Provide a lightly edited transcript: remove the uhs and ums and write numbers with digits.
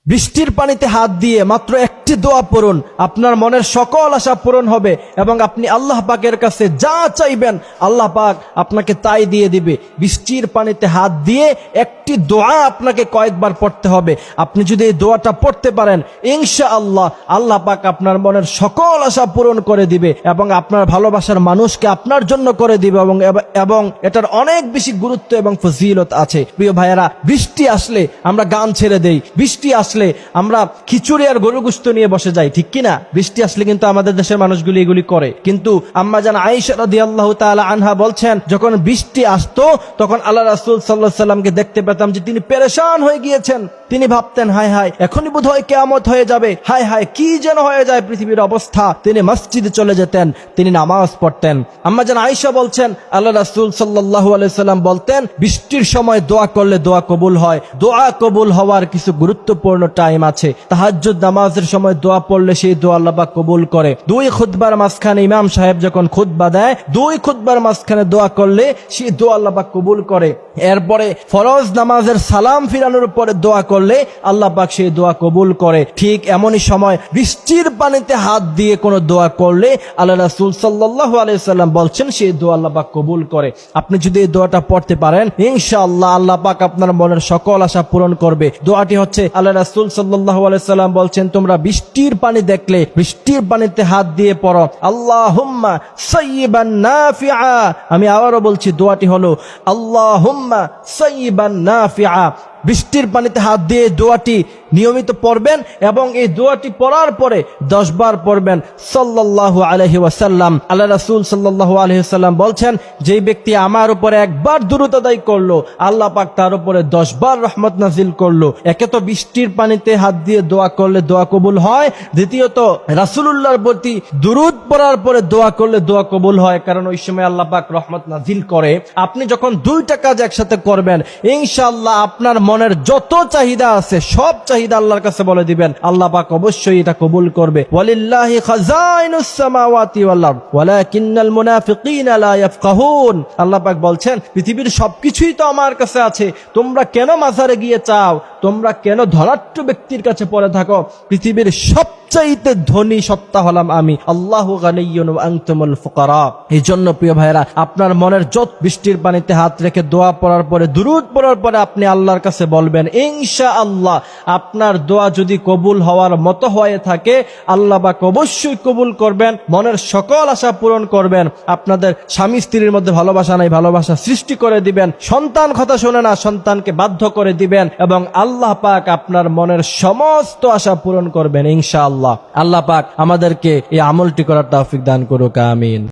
বৃষ্টির পানিতে হাত দিয়ে মাত্র একটি দোয়া পড়ুন, আপনার মনের সকল আশা পূরণ হবে এবং আপনি আল্লাহ পাকের কাছে যা চাইবেন আল্লাহ পাক আপনাকে তাই দিয়ে দিবে। বৃষ্টির পানিতে হাত দিয়ে একটি দোয়া আপনাকে কয়েকবার পড়তে হবে। আপনি যদি এই দোয়াটা পড়তে পারেন ইনশাআল্লাহ আল্লাহ পাক আপনার মনের সকল আশা পূরণ করে দিবে এবং আপনার ভালোবাসার মানুষকে আপনার জন্য করে দিবে এবং এটার অনেক বেশি গুরুত্ব এবং ফজিলত আছে। প্রিয় ভাইয়েরা, বৃষ্টি আসলে আমরা গান ছেড়ে দেই, বৃষ্টি আসলে আমরা খিচুড়ি আর গরু গোশত নিয়ে বসে যাই, ঠিক কিনা? বৃষ্টি আসলে কিন্তু আমাদের দেশের মানুষগুলি এগুলি করে। কিন্তু আম্মা জান আয়েশা রাদিয়াল্লাহু তাআলা আনহা বলছেন, যখন বৃষ্টি আসতো তখন আল্লাহ রাসূল সাল্লাল্লাহু আলাইহি সাল্লামকে দেখতে পেতাম যে তিনি পেরেশান হয়ে গিয়েছেন। তিনি ভাবতেন, হায় হায় এখনই বোধহয় কিয়ামত হয়ে যাবে, হায় হায় কি যেন হয়ে যায় পৃথিবীর অবস্থা। তিনি মসজিদে চলে যেতেন, তিনি নামাজ পড়তেন। আম্মা জান আয়েশা বলছেন, আল্লাহ রাসূল সাল্লাল্লাহু আলাইহি সাল্লাম বলতেন, বৃষ্টির সময় দোয়া করলে দোয়া কবুল হয়। দোয়া কবুল হওয়ার কিছু গুরুত্বপূর্ণ টাইম আছে। তাহাজ্জুদ নামাজের সময় দোয়া পড়লে সেই দোয়া আল্লাহ পাক কবুল করে। দুই খুতবার মাঝখানে ইমাম সাহেব যখন খুতবা দেয়, দুই খুতবার মাঝখানে দোয়া করলে সেই দোয়া আল্লাহ পাক কবুল করে। এরপরে ফরজ নামাজের সালাম ফিরানোর পরে দোয়া করলে আল্লাহ পাক সেই দোয়া কবুল করে। ঠিক এমনই সময় বৃষ্টির পানিতে হাত দিয়ে কোনো দোয়া করলে আল্লাহ রাসূল সাল্লাল্লাহু আলাইহি সাল্লাম বলছেন সেই দোয়া আল্লাহ পাক কবুল করে। আপনি যদি এই দোয়াটা পড়তে পারেন ইনশাআল্লাহ আল্লাহ পাক আপনার মনের সকল আশা পূরণ করবে। দোয়াটি হচ্ছে, আল্লাহ রাসূল সাল্লাল্লাহু আলাইহি সাল্লাম বলছেন, তোমরা বৃষ্টির পানি দেখলে বৃষ্টির পানিতে হাত দিয়ে পড়ো, আল্লাহুম্মা সাইয়্যিবান নাফিআ। আমি আবারও বলছি, দোয়াটি হলো আল্লাহুম্মা সাইয়্যিবান নাফিআ। বৃষ্টির পানিতে হাত দিয়ে দোয়াটি নিয়মিত পড়বেন এবং এই দোয়াটি পড়ার পরে 10 বার পড়বেন সাল্লাল্লাহু আলাইহি ওয়াসাল্লাম। আল্লাহ রাসূল সাল্লাল্লাহু আলাইহি ওয়াসাল্লাম বলছেন, যেই ব্যক্তি আমার উপরে একবার দুরূদ আদায় করলো আল্লাহ পাক তার উপরে 10 বার রহমত নাজিল করলো। একে তো বৃষ্টির পানিতে হাত দিয়ে দোয়া করলে দোয়া কবুল হয়, দ্বিতীয়ত রাসূলুল্লাহর প্রতি দুরূদ পড়ার পরে দোয়া করলে দোয়া কবুল হয়, কারণ ওই সময় আল্লাহ পাক রহমত নাজিল করে। আপনি যখন দুইটা কাজ একসাথে করবেন ইনশাআল্লাহ আপনার মনের যত চাহিদা আছে সব চাহিদা আল্লাহর কাছে বলে দিবেন, আল্লাহ পাক অবশ্যই এটা কবুল করবে। ওয়ালিল্লাহি খাযাইনুস সামাওয়াতি ওয়াল আরদ ওয়ালাকিন্নাল মুনাফিকিনা লা ইয়াফকাহুন। আল্লাহ পাক বলছেন, পৃথিবীর সবকিছুই তো আমার কাছে আছে, তোমরা কেন মাজারে গিয়ে চাও, তোমরা কেন ধনাঢ্য ব্যক্তির কাছে পড়ে থাকো? পৃথিবীর সবচাইতে ধনী সত্তা হলাম আমি, আল্লাহু গানিয়্যুন ওয়া আনতুমুল ফুকারা। এই জন্য প্রিয় ভাইরা, আপনার মনের যত বৃষ্টির পানিতে হাত রেখে দোয়া পড়ার পরে দুরূদ পড়ার পরে আপনি আল্লাহর কাছে বলবেন, ইনশাআল্লাহ আপনার দোয়া যদি কবুল হওয়ার মতো হয়ে থাকে আল্লাহ পাক অবশ্যই কবুল করবেন, মনের সকল আশা পূরণ করবেন। আপনাদের স্বামী স্ত্রীর মধ্যে ভালোবাসা নাই, ভালোবাসা সৃষ্টি করে দিবেন। সন্তান কথা শোনে না, সন্তানকে বাধ্য করে দিবেন এবং আল্লাহ পাক আপনার মনের সমস্ত আশা পূরণ করবেন ইনশাআল্লাহ। আল্লাহ পাক আমাদেরকে এই আমলটি করার তৌফিক দান করুক, আমিন।